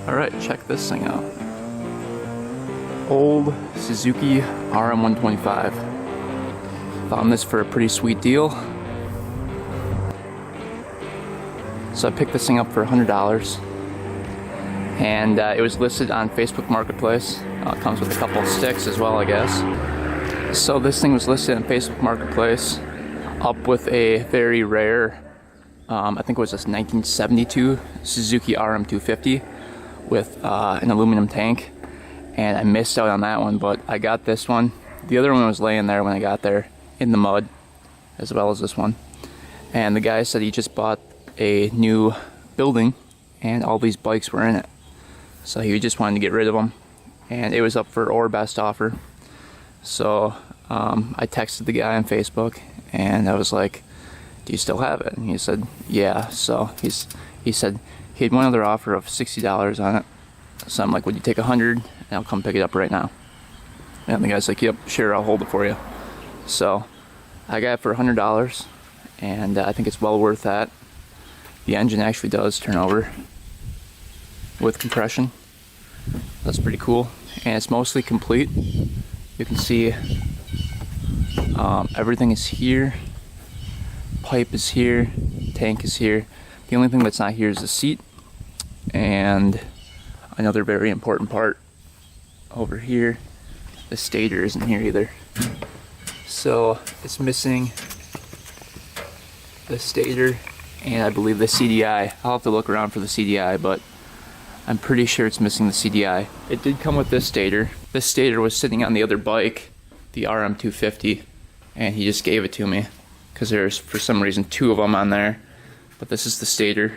Alright, check this thing out. Old Suzuki Rm125. Found this for a pretty sweet deal. So I picked this thing up for $100. And it was listed on Facebook Marketplace. It comes with a couple of sticks as well, I guess. So this thing was listed on Facebook Marketplace up with a very rare, I think it was this 1972 Suzuki Rm250 with an aluminum tank, and I missed out on that one, but I got this one. The other one was laying there when I got there in the mud, as well as this one. And the guy said he just bought a new building and all these bikes were in it, so he just wanted to get rid of them, and it was up for or best offer. So I texted the guy on Facebook and I was like, do you still have it? And he said yeah. So he said he had one other offer of $60 on it. So I'm like, would you take $100 and I'll come pick it up right now? And the guy's like, yep, sure, I'll hold it for you. So I got it for $100, and I think it's well worth that. The engine actually does turn over with compression. That's pretty cool, and it's mostly complete. You can see everything is here. Pipe is here, tank is here. The only thing that's not here is the seat, and another very important part over here, the stator isn't here either. So it's missing the stator and I believe the CDI. I'll have to look around for the CDI, but I'm pretty sure it's missing the CDI. It did come with this stator. This stator was sitting on the other bike, the Rm250, and he just gave it to me because there's, for some reason, two of them on there. But this is the stator.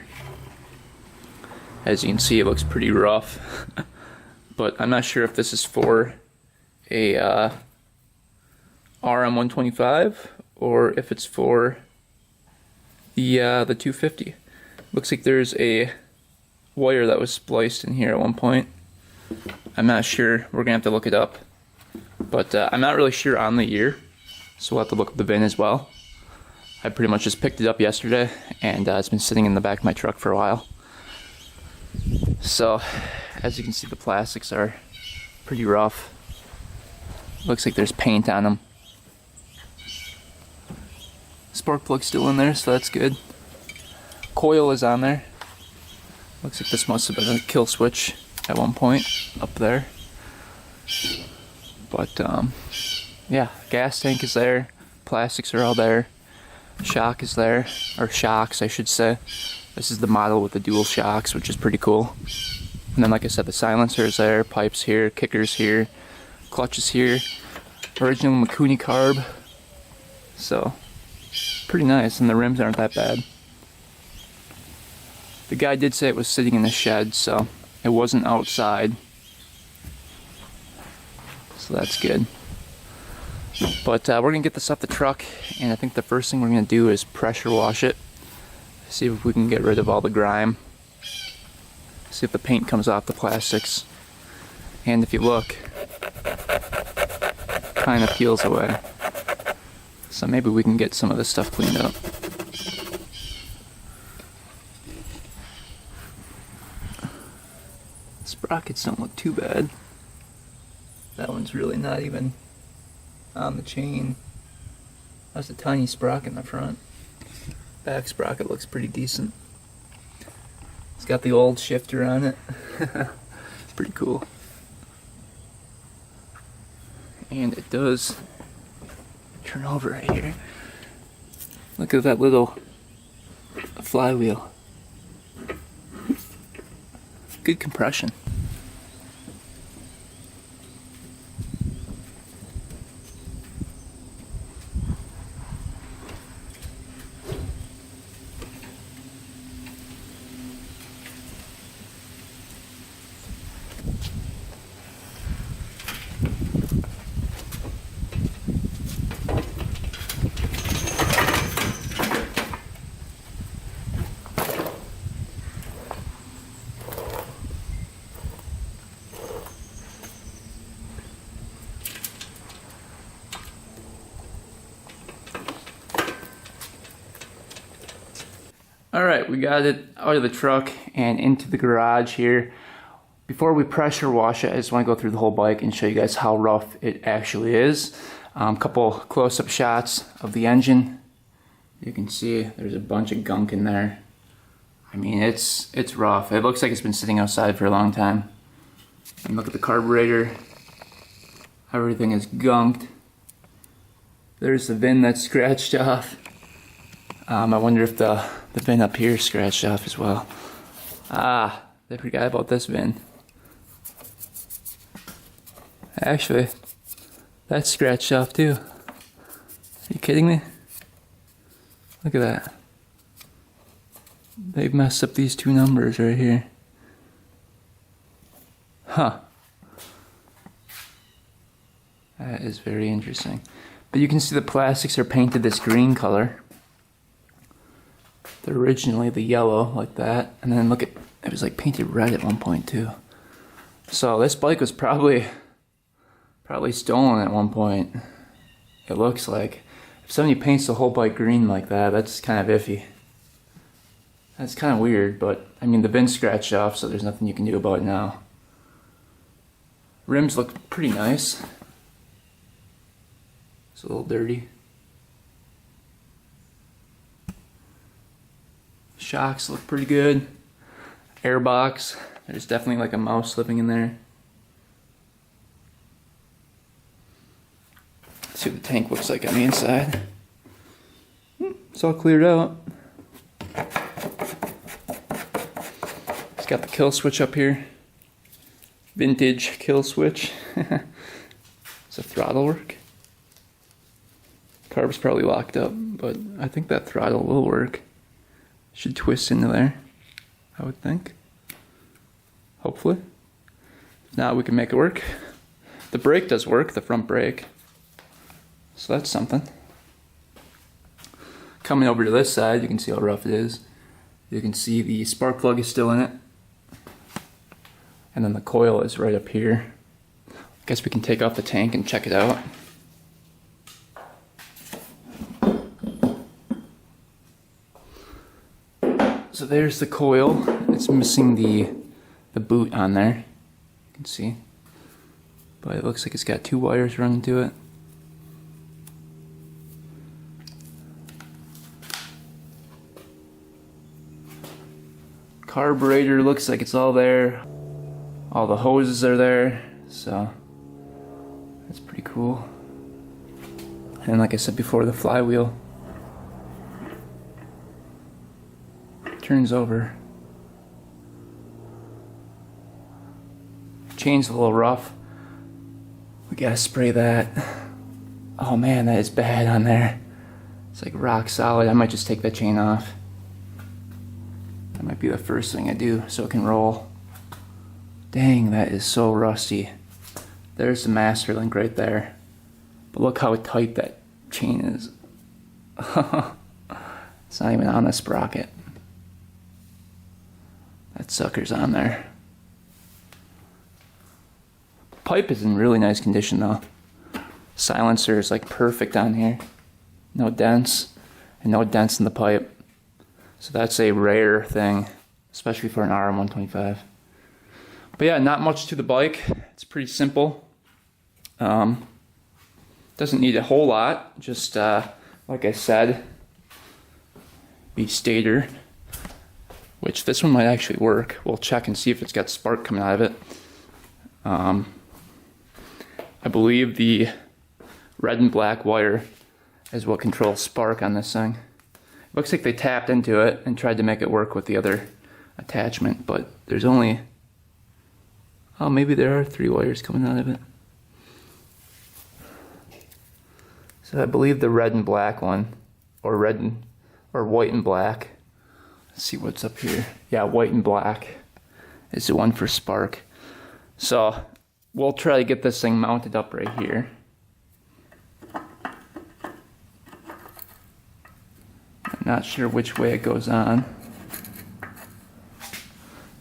As you can see, it looks pretty rough. But I'm not sure if this is for a Rm125 or if it's for the 250. Looks like there's a wire that was spliced in here at one point. I'm not sure. We're gonna have to look it up. But I'm not really sure on the year, so we'll have to look up the VIN as well. I pretty much just picked it up yesterday, and it's been sitting in the back of my truck for a while. So, as you can see, the plastics are pretty rough. Looks like there's paint on them. Spark plug's still in there, so that's good. Coil is on there. Looks like this must have been a kill switch at one point up there. But yeah, gas tank is there. Plastics are all there. Shock is there, or shocks I should say. This is the model with the dual shocks, which is pretty cool. And then, like I said, the silencer is there, pipes here, kickers here, clutches here. Original Mikuni carb. So, pretty nice, and the rims aren't that bad. The guy did say it was sitting in the shed, so it wasn't outside. So that's good. But we're going to get this off the truck, and I think the first thing we're going to do is pressure wash it. See if we can get rid of all the grime. See if the paint comes off the plastics. And if you look, kind of peels away. So maybe we can get some of this stuff cleaned up. Sprockets don't look too bad. That one's really not even on the chain. That's a tiny sprocket in the front. Back sprocket looks pretty decent. It's got the old shifter on it. It's pretty cool. And it does turn over right here. Look at that little flywheel. Good compression. Alright, we got it out of the truck and into the garage here. Before we pressure wash it, I just want to go through the whole bike and show you guys how rough it actually is. Couple close-up shots of the engine. You can see there's a bunch of gunk in there. I mean, it's rough. It looks like it's been sitting outside for a long time. And look at the carburetor. Everything is gunked. There's the VIN that's scratched off. I wonder if the VIN up here is scratched off as well. Ah, they forgot about this VIN. Actually, that's scratched off too. Are you kidding me? Look at that. They've messed up these two numbers right here. Huh. That is very interesting. But you can see the plastics are painted this green color. They're originally the yellow, like that. And then look at, it was like painted red at one point too. So this bike was probably stolen at one point. It looks like. If somebody paints the whole bike green like that, that's kind of iffy. That's kind of weird, but I mean the VIN's scratched off, so there's nothing you can do about it now. Rims look pretty nice. It's a little dirty. Shocks look pretty good. Airbox, there's definitely like a mouse living in there. Let's see what the tank looks like on the inside. It's all cleared out. It's got the kill switch up here. Vintage kill switch. Does the throttle work? Carb's probably locked up, but I think that throttle will work. Should twist into there, I would think. Hopefully. If not, we can make it work. The brake does work, the front brake. So that's something. Coming over to this side, you can see how rough it is. You can see the spark plug is still in it. And then the coil is right up here. I guess we can take off the tank and check it out. So there's the coil. It's missing the boot on there. You can see. But it looks like it's got two wires running to it. Carburetor looks like it's all there. All the hoses are there, so that's pretty cool. And like I said before, the flywheel turns over. Chain's a little rough. We gotta spray that. Oh man, that is bad on there. It's like rock solid. I might just take that chain off. That might be the first thing I do so it can roll. Dang, that is so rusty. There's the master link right there. But look how tight that chain is. It's not even on the sprocket. That sucker's on there. Pipe is in really nice condition though. Silencer is like perfect on here. No dents, and no dents in the pipe. So that's a rare thing, especially for an Rm125. But yeah, not much to the bike. It's pretty simple. Doesn't need a whole lot. Just like I said, the stator, which this one might actually work. We'll check and see if it's got spark coming out of it. I believe the red and black wire is what controls spark on this thing. Looks like they tapped into it and tried to make it work with the other attachment, but there's only, oh, maybe there are 3 wires coming out of it. So I believe the red and black one, or white and black. Let's see what's up here. Yeah, white and black is the one for spark. So we'll try to get this thing mounted up right here. I'm not sure which way it goes on.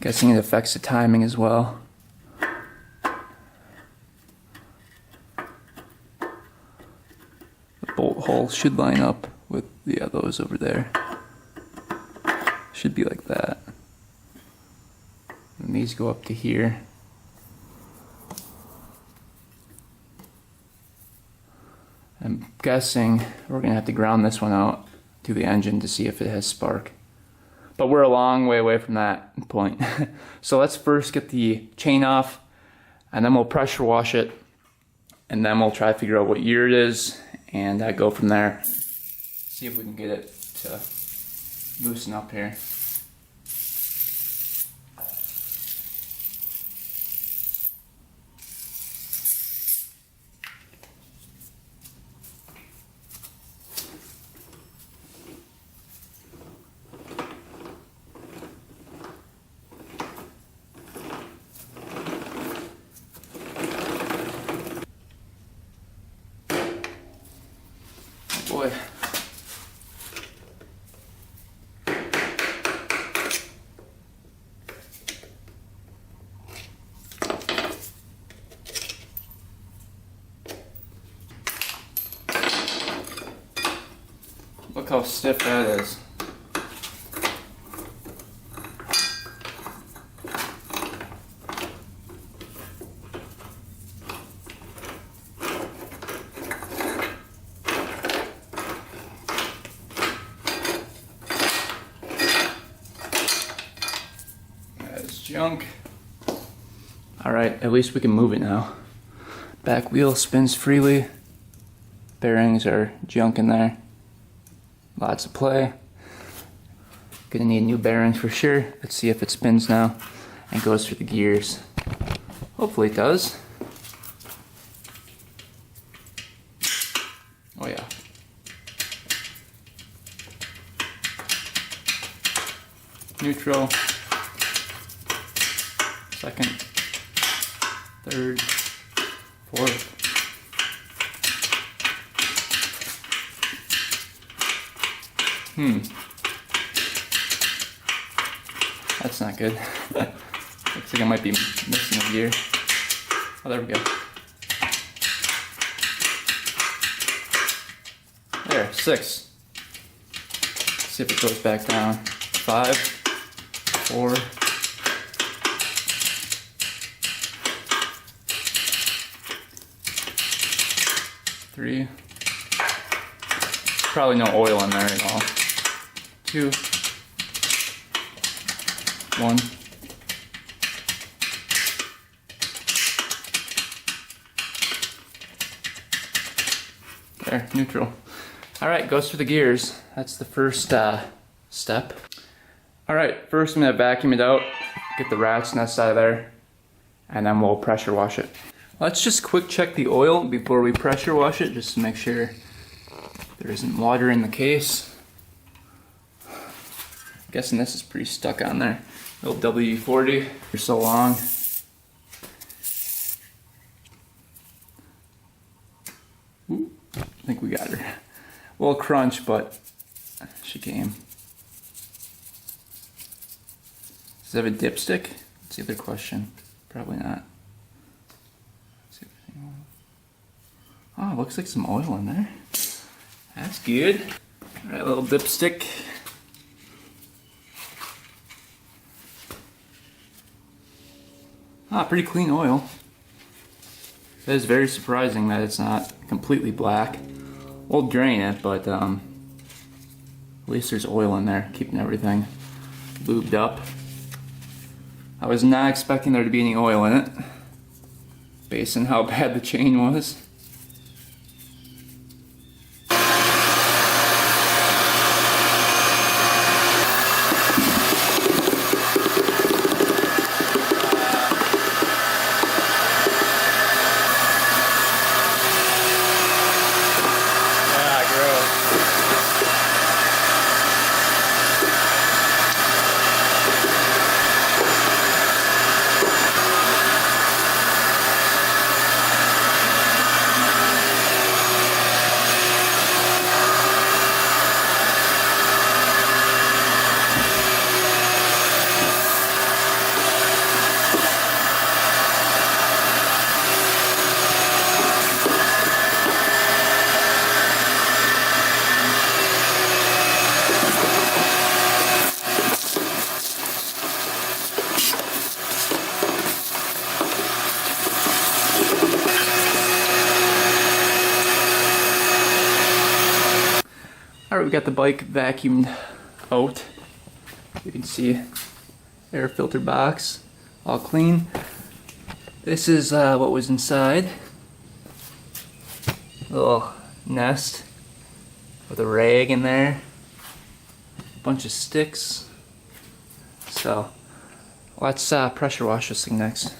Guessing it affects the timing as well. The bolt hole should line up with, yeah, those over there. Should be like that. And these go up to here. I'm guessing we're gonna have to ground this one out to the engine to see if it has spark. But we're a long way away from that point. So let's first get the chain off, and then we'll pressure wash it, and then we'll try to figure out what year it is, and go from there. See if we can get it to loosen up here. Boy. Look how stiff that is. Junk. Alright, at least we can move it now. Back wheel spins freely. Bearings are junk in there. Lots of play. Gonna need new bearings for sure. Let's see if it spins now and goes through the gears. Hopefully it does. Oh yeah. Neutral. Second, third, fourth. That's not good. Looks like I might be missing a gear. Oh, there we go. There, 6. Let's see if it goes back down. 5, 4. 3. Probably no oil in there at all. 2. 1. There, neutral. Alright, goes through the gears. That's the first step. Alright, first I'm going to vacuum it out, get the rat's nest out of there, and then we'll pressure wash it. Let's just quick check the oil before we pressure wash it, just to make sure there isn't water in the case. Guessing this is pretty stuck on there. Little WD-40 for so long. Ooh, I think we got her. A little crunch, but she came. Does it have a dipstick? That's the other question. Probably not. Oh, it looks like some oil in there. That's good. Alright, little dipstick. Ah, pretty clean oil. That is very surprising that it's not completely black. We'll drain it, but at least there's oil in there, keeping everything lubed up. I was not expecting there to be any oil in it, based on how bad the chain was. Alright, we got the bike vacuumed out. You can see air filter box, all clean. This is what was inside. A little nest with a rag in there. A bunch of sticks. So let's pressure wash this thing next.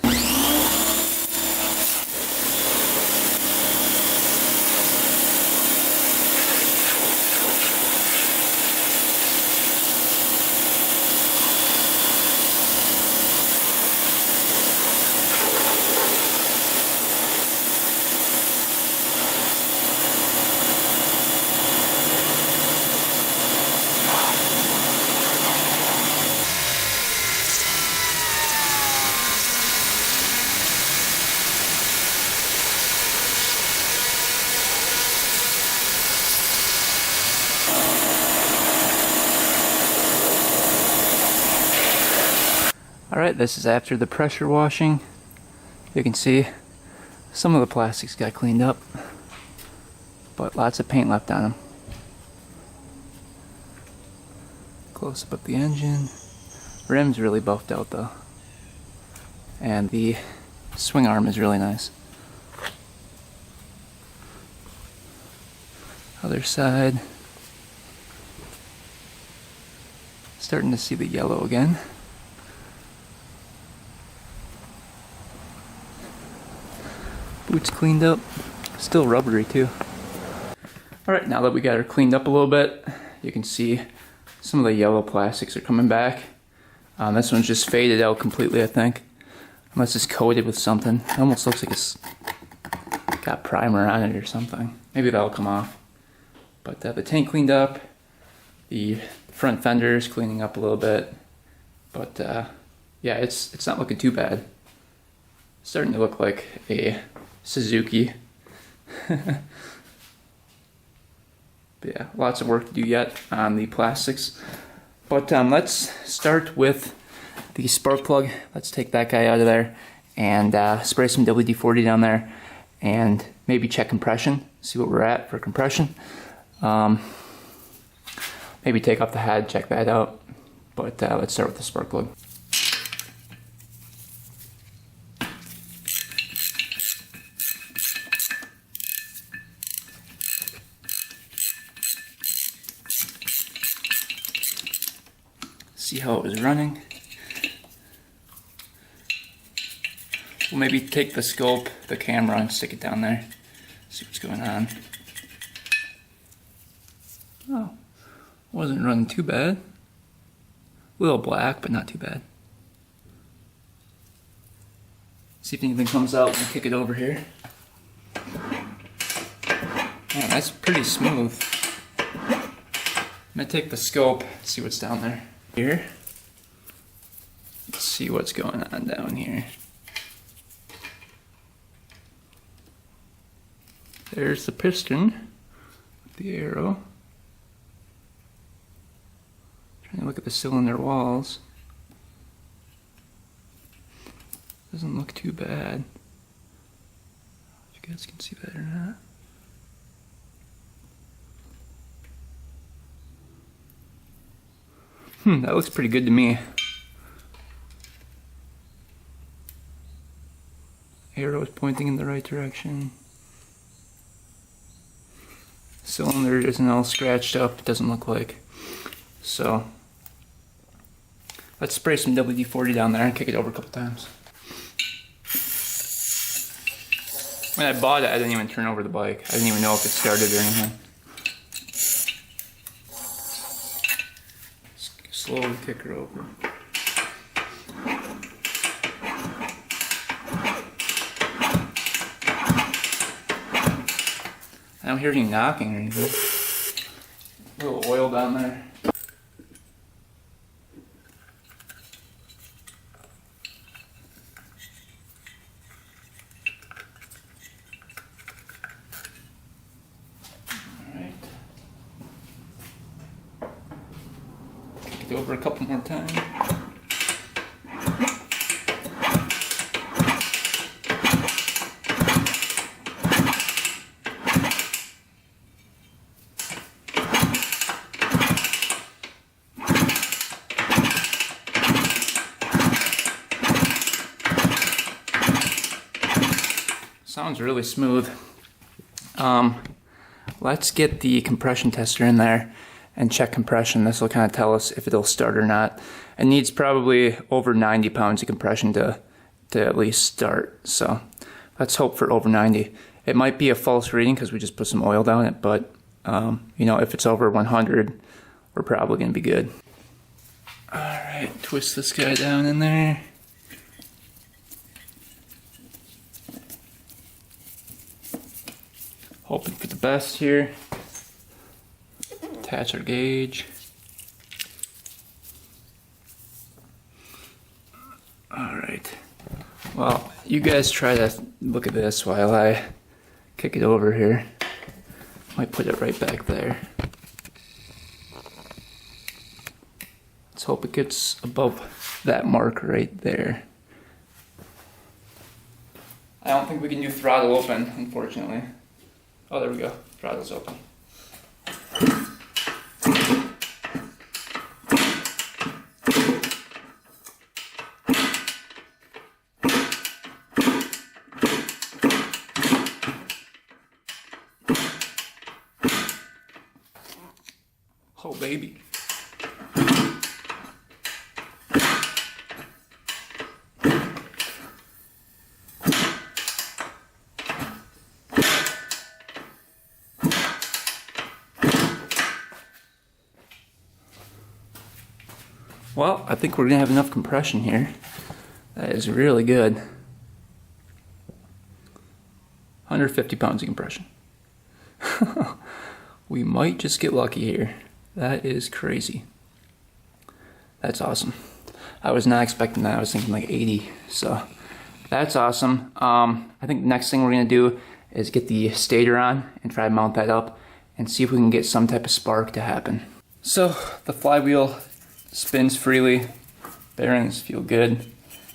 Alright, this is after the pressure washing. You can see some of the plastics got cleaned up, but lots of paint left on them. Close up of the engine. Rim's really buffed out though. And the swing arm is really nice. Other side. Starting to see the yellow again. Boots cleaned up, still rubbery too. Alright, now that we got her cleaned up a little bit, you can see some of the yellow plastics are coming back. This one's just faded out completely, I think. Unless it's coated with something. It almost looks like it's got primer on it or something. Maybe that'll come off. But the tank cleaned up, the front fender is cleaning up a little bit. But yeah, it's not looking too bad. It's starting to look like a Suzuki. But yeah, lots of work to do yet on the plastics. But let's start with the spark plug. Let's take that guy out of there and spray some WD-40 down there and maybe check compression, see what we're at for compression. Maybe take off the head, check that out. But let's start with the spark plug. See how it was running. We'll maybe take the scope, the camera, and stick it down there. See what's going on. Oh, wasn't running too bad. A little black, but not too bad. See if anything comes out and kick it over here. Oh, that's pretty smooth. I'm gonna take the scope, see what's down there. Here. Let's see what's going on down here. There's the piston, the arrow. Trying to look at the cylinder walls. Doesn't look too bad. If you guys can see that or not. That looks pretty good to me. Arrow is pointing in the right direction. Cylinder isn't all scratched up, it doesn't look like. So, let's spray some WD-40 down there and kick it over a couple times. When I bought it, I didn't even turn over the bike. I didn't even know if it started or anything. Slowly kick her over. I don't hear any knocking or anything. A little oil down there. Over a couple more times. Sounds really smooth. Let's get the compression tester in there and check compression. This will kind of tell us if it'll start or not. It needs probably over 90 pounds of compression to at least start. So let's hope for over 90. It might be a false reading because we just put some oil down it, but you know, if it's over 100, we're probably gonna be good. All right, twist this guy down in there. Hoping for the best here. Attach our gauge. All right. Well, you guys try to look at this while I kick it over here. Might put it right back there. Let's hope it gets above that mark right there. I don't think we can do throttle open, unfortunately. Oh, there we go. Throttle's open. Oh, baby. Well, I think we're gonna have enough compression here. That is really good. 150 pounds of compression. We might just get lucky here. That is crazy. That's awesome. I was not expecting that. I was thinking like 80. So that's awesome. I think the next thing we're gonna do is get the stator on and try to mount that up and see if we can get some type of spark to happen. So the flywheel spins freely, bearings feel good,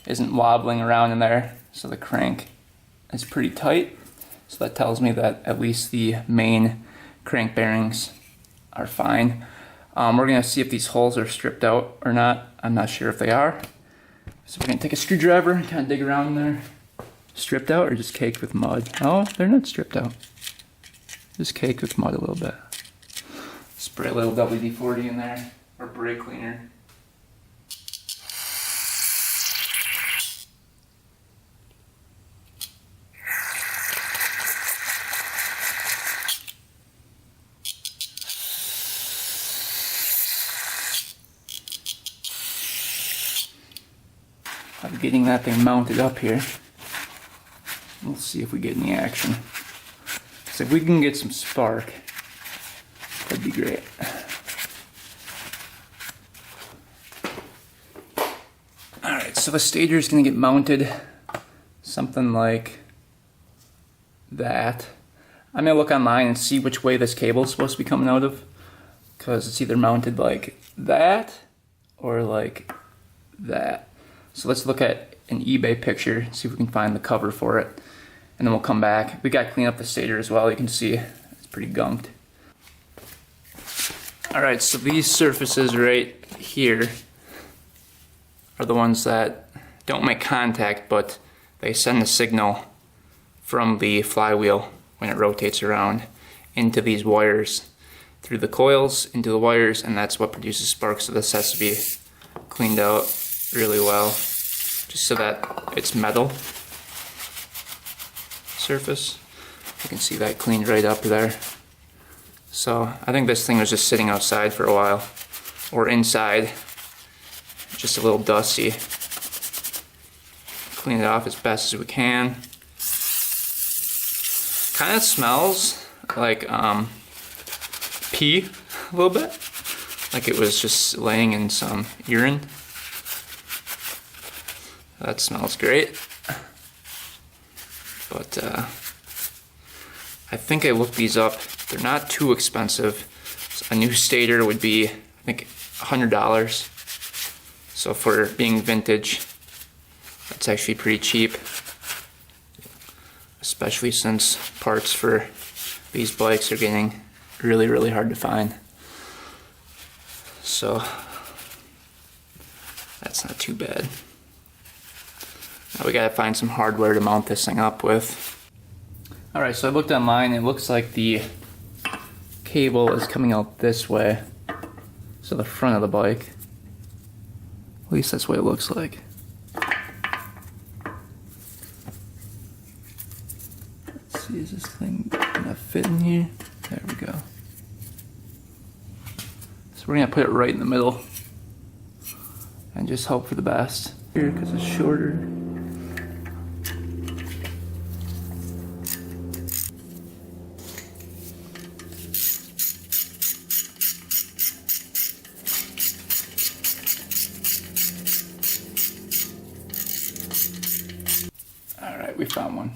isn't wobbling around in there, so the crank is pretty tight. So that tells me that at least the main crank bearings are fine. We're gonna see if these holes are stripped out or not. I'm not sure if they are. So we're gonna take a screwdriver and kind of dig around in there. Stripped out or just caked with mud? Oh, they're not stripped out. Just caked with mud a little bit. Spray a little WD-40 in there, or brake cleaner. I'm getting that thing mounted up here. We'll see if we get any action. So if we can get some spark, that'd be great. Alright, so the stator is going to get mounted something like that. I'm going to look online and see which way this cable is supposed to be coming out of, because it's either mounted like that or like that. So let's look at an eBay picture, see if we can find the cover for it, and then we'll come back. We got to clean up the stator as well. You can see it's pretty gunked. Alright, so these surfaces right here are the ones that don't make contact, but they send the signal from the flywheel when it rotates around into these wires, through the coils, into the wires, and that's what produces sparks. So this has to be cleaned out really well, just so that it's metal surface. You can see that cleaned right up there. So I think this thing was just sitting outside for a while, or inside, just a little dusty. Clean it off as best as we can. Kind of smells like pee a little bit, like it was just laying in some urine. That smells great. But I think I looked these up. They're not too expensive. So a new stator would be, I think, $100. So for being vintage, that's actually pretty cheap. Especially since parts for these bikes are getting really, really hard to find. So that's not too bad. Now we gotta find some hardware to mount this thing up with. Alright, so I looked online. It looks like the cable is coming out this way. So the front of the bike. At least that's what it looks like. Let's see, is this thing gonna fit in here? There we go. So we're gonna put it right in the middle and just hope for the best. Here, because it's shorter. Alright, we found one.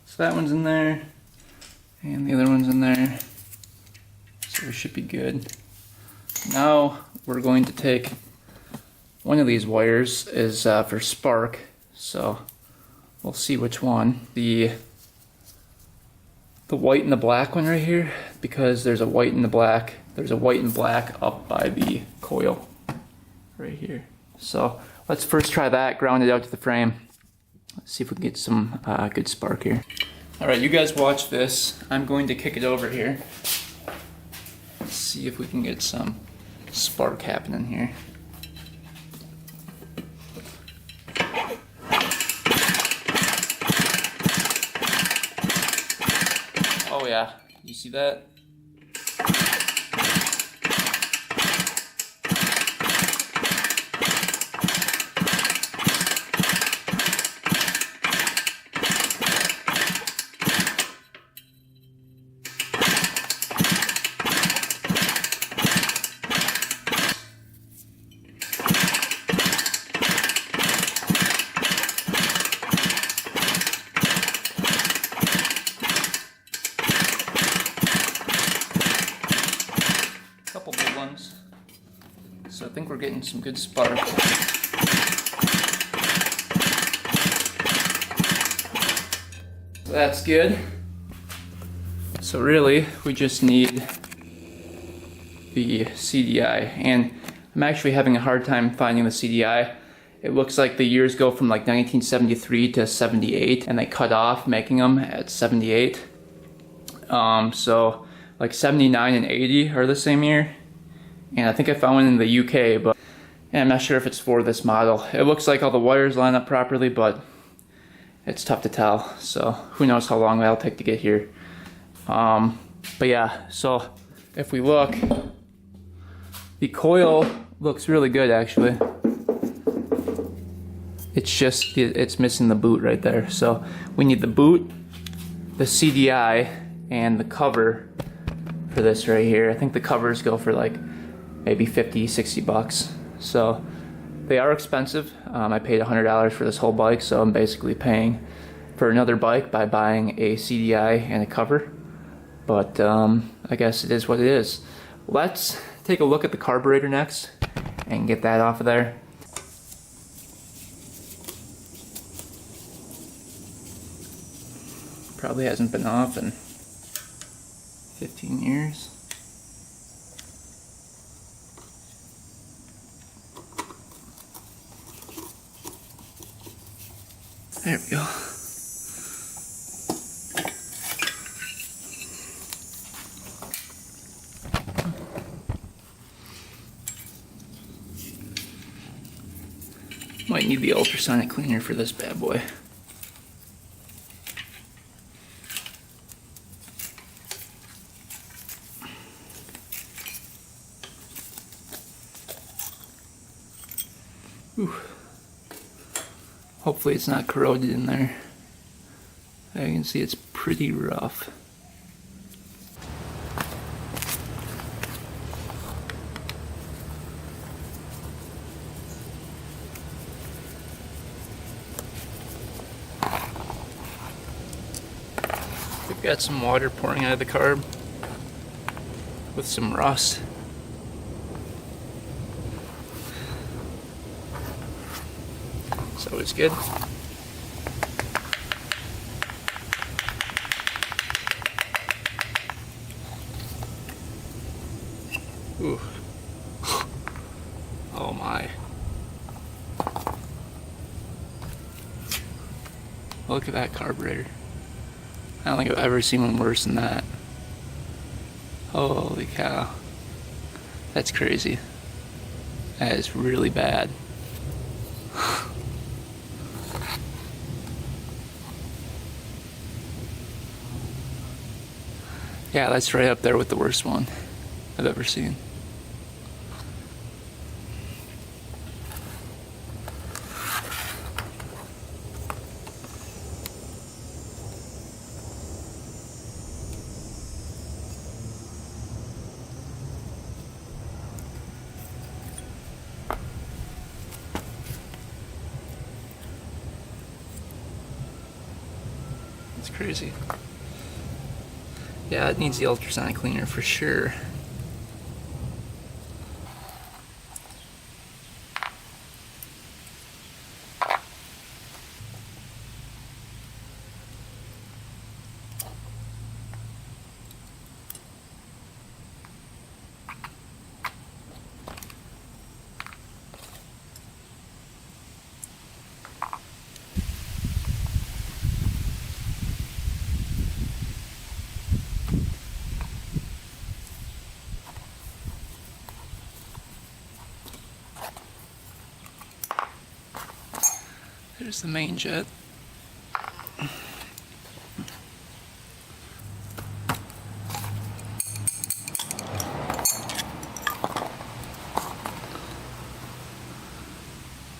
So that one's in there, and the other one's in there, so we should be good. Now we're going to take one of these wires is for spark, so we'll see which one. The white and the black one right here, because there's a white and the black. There's a white and black up by the coil right here. So let's first try that, ground it out to the frame. Let's see if we can get some good spark here. Alright, you guys watch this. I'm going to kick it over here. Let's see if we can get some spark happening here. Oh yeah, you see that? Couple good ones. So I think we're getting some good spark. So that's good. So really, we just need the CDI, and I'm actually having a hard time finding the CDI. It looks like the years go from like 1973 to 78, and they cut off making them at 78. So like 79 and 80 are the same year, and I think I found one in the UK, but I'm not sure if it's for this model. It looks like all the wires line up properly, but it's tough to tell, so who knows how long that'll take to get here. But yeah, so if we look, the coil looks really good actually. It's just, it's missing the boot right there. So we need the boot, the CDI, and the cover for this right here. I think the covers go for like maybe 50, 60 bucks. So they are expensive. I paid $100 for this whole bike, so I'm basically paying for another bike by buying a CDI and a cover. But I guess it is what it is. Let's take a look at the carburetor next and get that off of there. Probably hasn't been off in 15 years. There we go. Might need the ultrasonic cleaner for this bad boy. Whew. Hopefully it's not corroded in there. I can see it's pretty rough. We've got some water pouring out of the carb with some rust. So it's good. Ooh. Oh my. Look at that carburetor. I don't think I've ever seen one worse than that. Holy cow. That's crazy. That is really bad. Yeah, that's right up there with the worst one I've ever seen. It's crazy. Yeah, it needs the ultrasonic cleaner for sure. There's the main jet.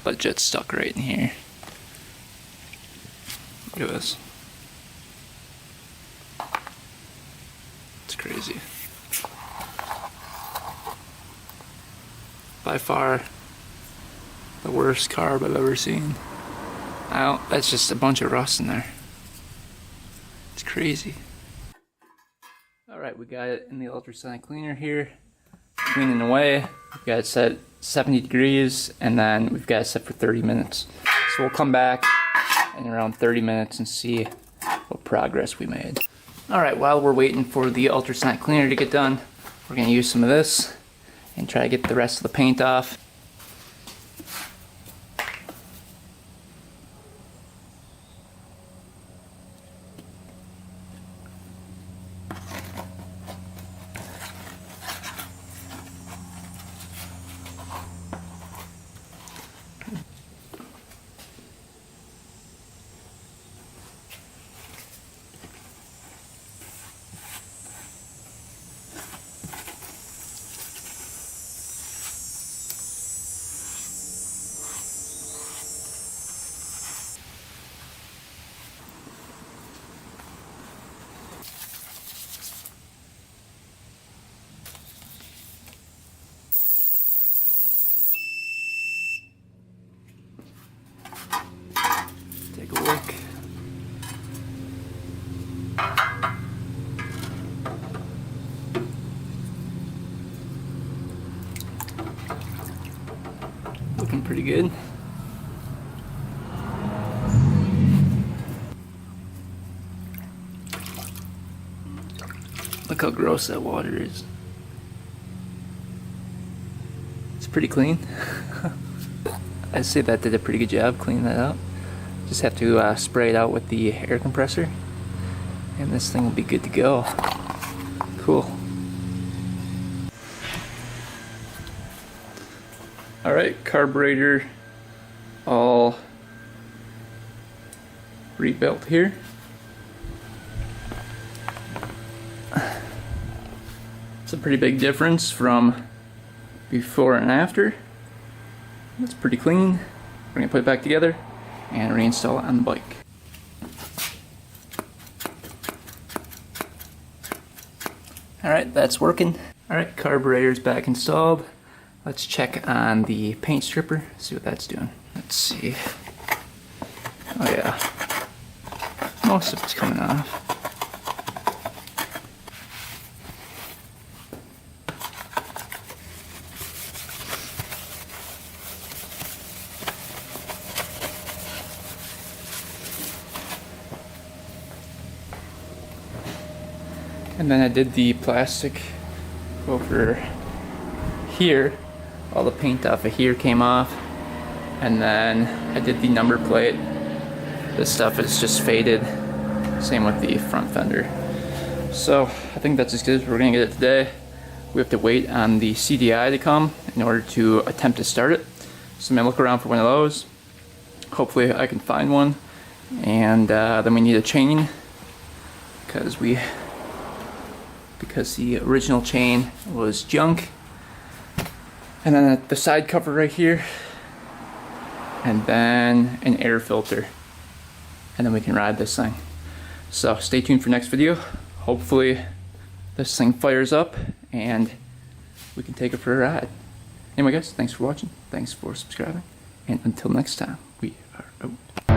But jet's stuck right in here. Look at this. It's crazy. By far the worst carb I've ever seen. That's just a bunch of rust in there. It's crazy. Alright, we got it in the ultrasonic cleaner here. Cleaning away. We've got it set 70 degrees and then we've got it set for 30 minutes. So we'll come back in around 30 minutes and see what progress we made. Alright, while we're waiting for the ultrasonic cleaner to get done, we're going to use some of this and try to get the rest of the paint off. Take a look. Looking pretty good. Look how gross that water is. It's pretty clean. I'd say that did a pretty good job cleaning that out. Just have to spray it out with the air compressor and this thing will be good to go. Cool. Alright, carburetor all rebuilt here. It's a pretty big difference from before and after. It's pretty clean. We're gonna put it back together and reinstall it on the bike. Alright, that's working. Alright, carburetor's back installed. Let's check on the paint stripper, see what that's doing. Let's see. Oh yeah. Most of it's coming off. And then I did the plastic over here all the paint off of here came off, and then I did the number plate. This stuff is just faded. Same with the front fender. So I think that's as good as we're gonna get it today. We have to wait on the CDI to come in order to attempt to start it. So I'm gonna look around for one of those. Hopefully I can find one. And then we need a chain because the original chain was junk. And then the side cover right here. And then an air filter. And then we can ride this thing. So stay tuned for next video. Hopefully this thing fires up and we can take it for a ride. Anyway guys, thanks for watching. Thanks for subscribing. And until next time, we are out.